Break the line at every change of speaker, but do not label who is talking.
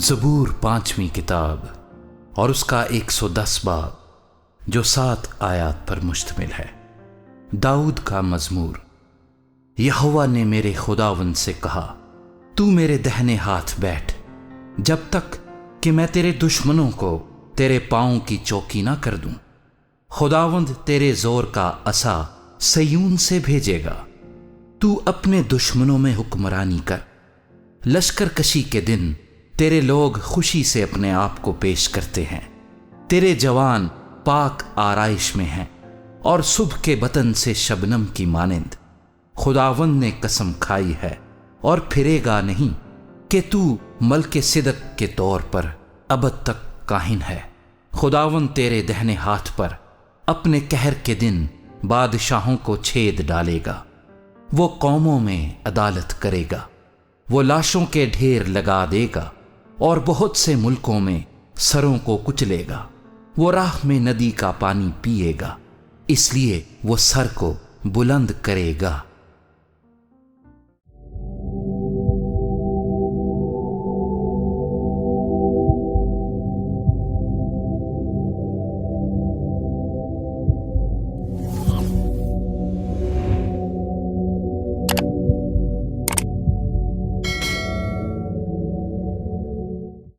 زبور 5ویں کتاب اور اس کا 110 باب جو 7 آیات پر مشتمل ہے۔ داؤد کا مزمور۔ یہوہ نے میرے خداوند سے کہا، تو میرے دہنے ہاتھ بیٹھ، جب تک کہ میں تیرے دشمنوں کو تیرے پاؤں کی چوکی نہ کر دوں۔ خداوند تیرے زور کا عصا سیون سے بھیجے گا، تو اپنے دشمنوں میں حکمرانی کر۔ لشکر کشی کے دن تیرے لوگ خوشی سے اپنے آپ کو پیش کرتے ہیں، تیرے جوان پاک آرائش میں ہیں اور صبح کے بطن سے شبنم کی مانند۔ خداوند نے قسم کھائی ہے اور پھرے گا نہیں کہ تو ملک صدق کے طور پر ابد تک کاہن ہے۔ خداوند تیرے دہنے ہاتھ پر اپنے قہر کے دن بادشاہوں کو چھید ڈالے گا۔ وہ قوموں میں عدالت کرے گا، وہ لاشوں کے ڈھیر لگا دے گا اور بہت سے ملکوں میں سروں کو کچلے گا۔ وہ راہ میں ندی کا پانی پیے گا، اس لیے وہ سر کو بلند کرے گا۔